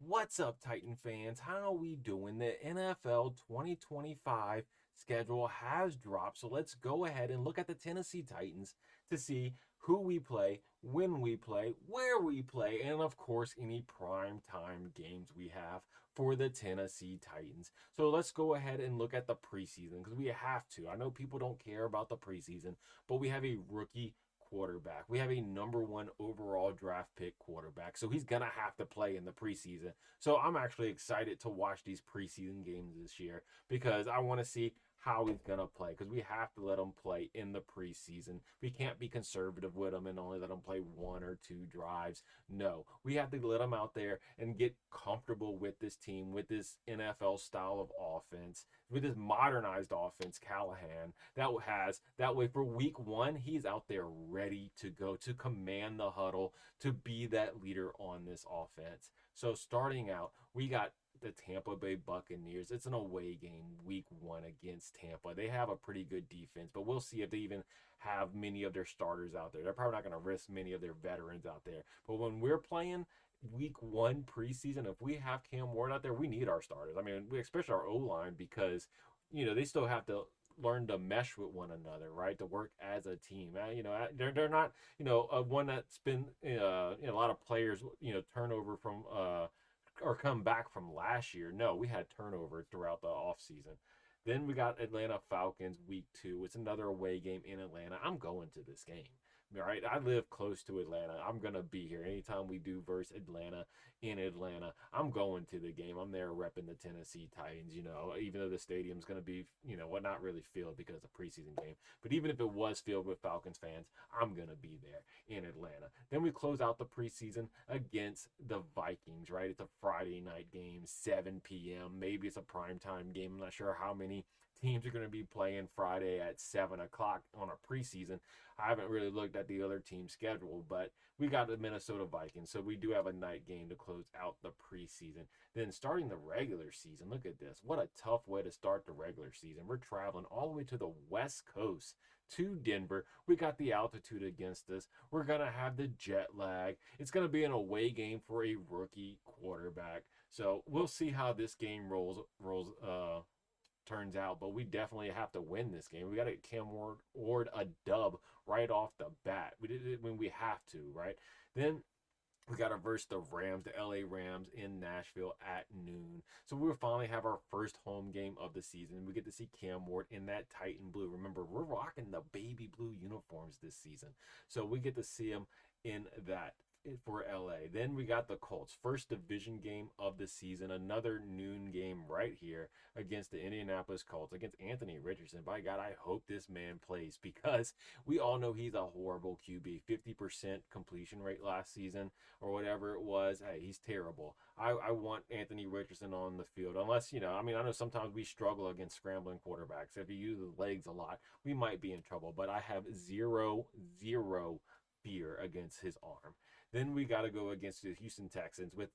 What's up, Titan fans? How are we doing? The NFL 2025 schedule has dropped, so let's go ahead and look at the Tennessee Titans to see who we play, when we play, where we play, and of course, any prime time games we have for the Tennessee Titans. So let's go ahead and look at the preseason because we have to. I know people don't care about the preseason, but we have a rookie quarterback. We have a number one overall draft pick quarterback. So he's going to have to play in the preseason. So I'm actually excited to watch these preseason games this year because I want to see how he's going to play because we have to let him play in the preseason. We can't be conservative with him and only let him play one or two drives. No, we have to let him out there and get comfortable with this team, with this NFL style of offense, with this modernized offense, Callahan, that way for week one, he's out there ready to go, to command the huddle, to be that leader on this offense. So starting out, we got the Tampa Bay Buccaneers. It's an away game week one against Tampa. They have a pretty good defense, but we'll see if they even have many of their starters out there. They're probably not going to risk many of their veterans out there. But when we're playing week one preseason, if we have Cam Ward out there, we need our starters. I mean, especially our O line because they still have to learn to mesh with one another, right? To work as a team. They're not one that's been a lot of players turnover from or come back from last year. No, we had turnover throughout the offseason. Then we got Atlanta Falcons week two. It's another away game in Atlanta. I'm going to this game. All right, I live close to Atlanta. I'm gonna be here anytime we do versus Atlanta in Atlanta. I'm going to the game. I'm there repping the Tennessee Titans. Even though the stadium's gonna be, not really filled because it's a preseason game. But even if it was filled with Falcons fans, I'm gonna be there in Atlanta. Then we close out the preseason against the Vikings. Right, it's a Friday night game, 7 p.m. Maybe it's a primetime game. I'm not sure how many teams are going to be playing Friday at 7 o'clock on a preseason. I haven't really looked at the other team's schedule, but we got the Minnesota Vikings, so we do have a night game to close out the preseason. Then starting the regular season, look at this. What a tough way to start the regular season. We're traveling all the way to the West Coast to Denver. We got the altitude against us. We're going to have the jet lag. It's going to be an away game for a rookie quarterback. So we'll see how this game turns out, but we definitely have to win this game. We got to get Cam Ward a dub right off the bat. We did it when we have to, right? Then we got to verse the Rams, the LA Rams in Nashville at noon. So we will finally have our first home game of the season. We get to see Cam Ward in that Titan blue. Remember, we're rocking the baby blue uniforms this season. So we get to see him in that for LA. Then we got the Colts, first division game of the season, another noon game right here against the Indianapolis Colts, against Anthony Richardson. By God, I hope this man plays because we all know he's a horrible QB. 50% completion rate last season or whatever it was. Hey, he's terrible. I want Anthony Richardson on the field unless, I know sometimes we struggle against scrambling quarterbacks. If he uses legs a lot, we might be in trouble, but I have zero fear against his arm. Then we got to go against the Houston Texans with,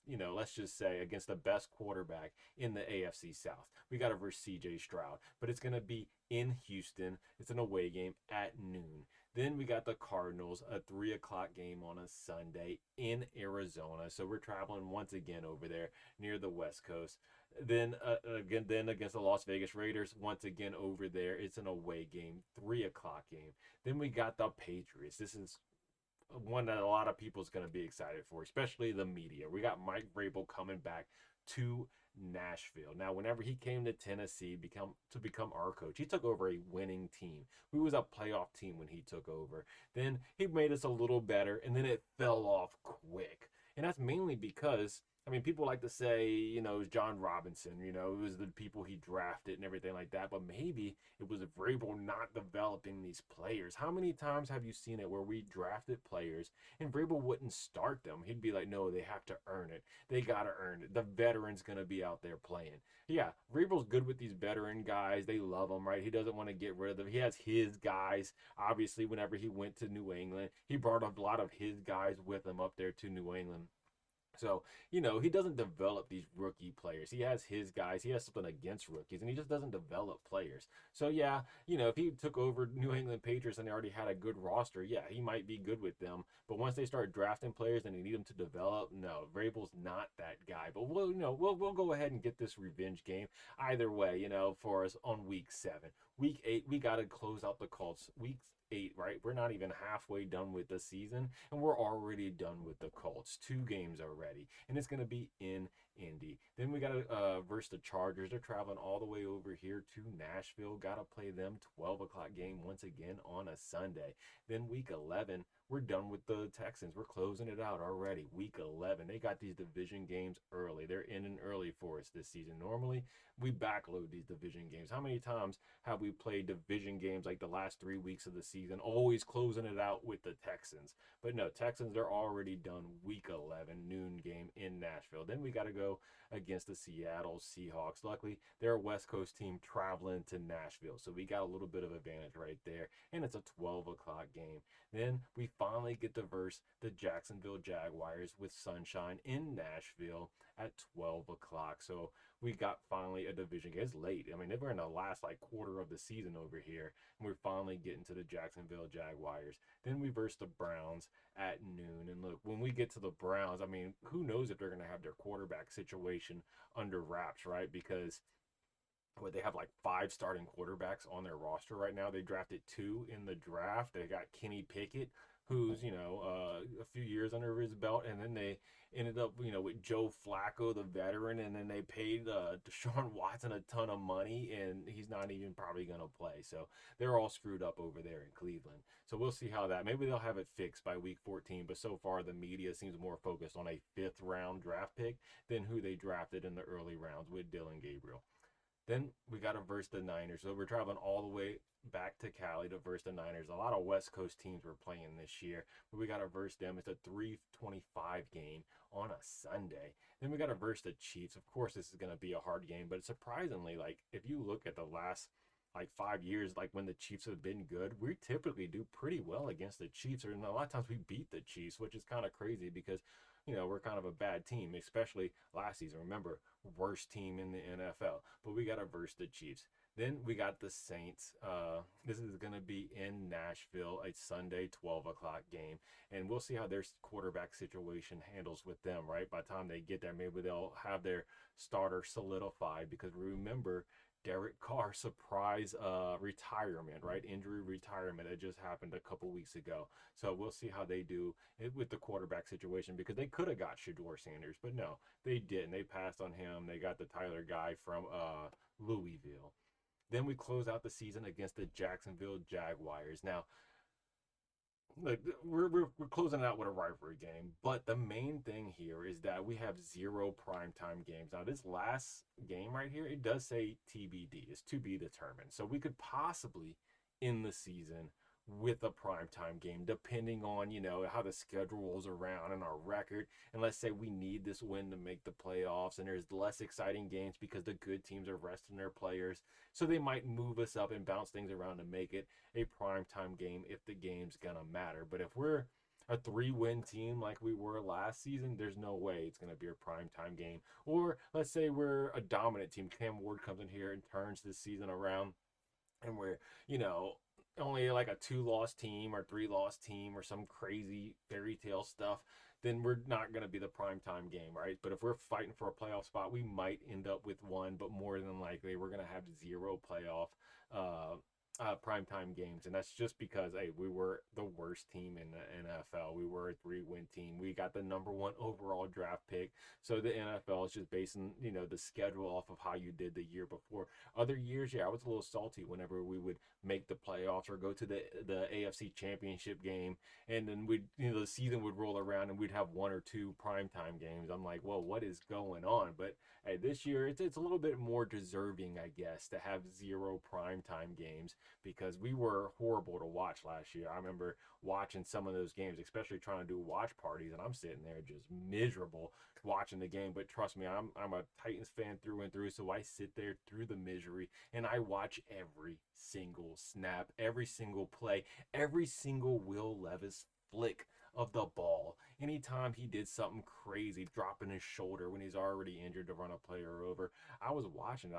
let's just say against the best quarterback in the AFC South. We got to verse CJ Stroud, but it's going to be in Houston. It's an away game at noon. Then we got the Cardinals, a 3 o'clock game on a Sunday in Arizona. So we're traveling once again over there near the West Coast. Then then against the Las Vegas Raiders, once again over there. It's an away game, 3 o'clock game. Then we got the Patriots. This is one that a lot of people is going to be excited for, especially the media. We got Mike Vrabel coming back to Nashville. Now, whenever he came to Tennessee to become our coach, he took over a winning team. We was a playoff team when he took over. Then he made us a little better, and then it fell off quick. And that's mainly because people like to say, it was John Robinson, it was the people he drafted and everything like that. But maybe it was Vrabel not developing these players. How many times have you seen it where we drafted players and Vrabel wouldn't start them? He'd be like, no, they have to earn it. They got to earn it. The veteran's going to be out there playing. Yeah, Vrabel's good with these veteran guys. They love him, right? He doesn't want to get rid of them. He has his guys. Obviously, whenever he went to New England, he brought a lot of his guys with him up there to New England. So, he doesn't develop these rookie players. He has his guys. He has something against rookies, and he just doesn't develop players. So, yeah, if he took over New England Patriots and they already had a good roster, yeah, he might be good with them. But once they start drafting players and they need them to develop, no, Vrabel's not that guy. But we'll go ahead and get this revenge game either way, for us on week 7. Week 8, we got to close out the Colts. Week 8, right? We're not even halfway done with the season, and we're already done with the Colts. 2 games already, and it's going to be in Indy. Then we got to versus the Chargers. They're traveling all the way over here to Nashville. Got to play them 12 o'clock game once again on a Sunday. Then week 11, we're done with the Texans. We're closing it out already. Week 11, they got these division games early. They're ending early for us this season. Normally, we backload these division games. How many times have we played division games like the last 3 weeks of the season, always closing it out with the Texans? But no, Texans, they're already done week 11, noon game in Nashville. Then we got to go against the Seattle Seahawks. Luckily, they're a West Coast team traveling to Nashville. So we got a little bit of advantage right there. And it's a 12 o'clock game. Then we finally get to verse the Jacksonville Jaguars with Sunshine in Nashville at 12 o'clock. So we got finally a division game. It's late. I mean, we're in the last quarter of the season over here, and we're finally getting to the Jacksonville Jaguars. Then we verse the Browns at noon. And look, when we get to the Browns, I mean, who knows if they're going to have their quarterback situation under wraps, right? Because they have 5 starting quarterbacks on their roster right now. They drafted 2 in the draft. They got Kenny Pickett, who's a few years under his belt, and then they ended up with Joe Flacco, the veteran, and then they paid Deshaun Watson a ton of money, and he's not even probably gonna play. So they're all screwed up over there in Cleveland. So we'll see how that. Maybe they'll have it fixed by week 14. But so far, the media seems more focused on a 5th-round draft pick than who they drafted in the early rounds with Dillon Gabriel. Then we got to verse the Niners. So we're traveling all the way back to Cali to verse the Niners. A lot of West Coast teams were playing this year, but we got to verse them. It's a 3:25 game on a Sunday. Then we got to verse the Chiefs. Of course, this is going to be a hard game, but surprisingly, if you look at the last 5 years, when the Chiefs have been good, we typically do pretty well against the Chiefs. And a lot of times we beat the Chiefs, which is kind of crazy because we're kind of a bad team, especially last season. Remember, worst team in the NFL. But we got to verse the Chiefs. Then we got the Saints. This is going to be in Nashville, a Sunday 12 o'clock game. And we'll see how their quarterback situation handles with them, right? By the time they get there, maybe they'll have their starter solidified because remember, Derek Carr surprise retirement, right? Injury retirement. It just happened a couple weeks ago. So we'll see how they do with the quarterback situation because they could have got Shedeur Sanders, but no, they didn't. They passed on him. They got the Tyler guy from Louisville. Then we close out the season against the Jacksonville Jaguars. Now, like we're closing out with a rivalry game, but the main thing here is that we have 0 primetime games. Now, this last game right here, it does say TBD, it's to be determined. So we could possibly end the season with a primetime game, depending on, how the schedule rolls around and our record. And let's say we need this win to make the playoffs and there's less exciting games because the good teams are resting their players. So they might move us up and bounce things around to make it a primetime game if the game's gonna matter. But if we're a 3-win team like we were last season, there's no way it's going to be a primetime game. Or let's say we're a dominant team. Cam Ward comes in here and turns this season around and we're, only like a 2-loss team or 3-loss team or some crazy fairy tale stuff, then we're not going to be the primetime game, right? But if we're fighting for a playoff spot, we might end up with one, but more than likely we're going to have 0 playoff primetime games. And that's just because, hey, we were the worst team in the NFL. We were a 3-win team. We got the #1 overall draft pick. So the NFL is just basing, the schedule off of how you did the year before. Other years, yeah, I was a little salty whenever we would make the playoffs or go to the AFC Championship game. And then the season would roll around and we'd have 1 or 2 primetime games. I'm like, well, what is going on? But hey, this year, it's a little bit more deserving, I guess, to have 0 primetime games because we were horrible to watch last year. I remember watching some of those games, especially trying to do watch parties, and I'm sitting there just miserable watching the game. But trust me, I'm a Titans fan through and through, so I sit there through the misery and I watch every single snap, every single play, every single Will Levis flick of the ball. Anytime he did something crazy, dropping his shoulder when he's already injured to run a player over, I was watching it.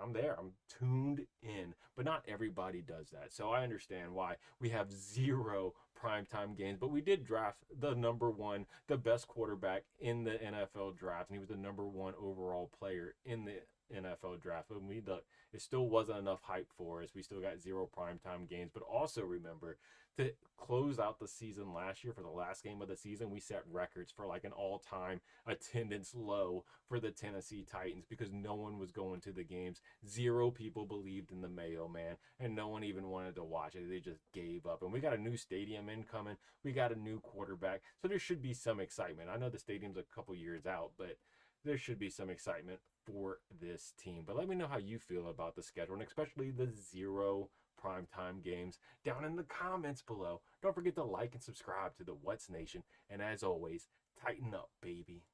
I'm there. I'm tuned in. But not everybody does that. So I understand why we have zero primetime games. But we did draft the number one, the best quarterback in the NFL draft. And he was the number one overall player in the NFL draft. But it still wasn't enough hype for us. We still got zero primetime games. But also remember, to close out the season last year, for the last game of the season, we set records for like an all-time attendance low for the Tennessee Titans because no one was going to the games. Zero people believed in the Mayo Man, and no one even wanted to watch it. They just gave up. And we got a new stadium incoming. We got a new quarterback, so there should be some excitement. I know the stadium's a couple years out, but there should be some excitement for this team. But let me know how you feel about the schedule, and especially the zero primetime games down in the comments below. Don't forget to like and subscribe to the What's Nation. And as always, tighten up, baby.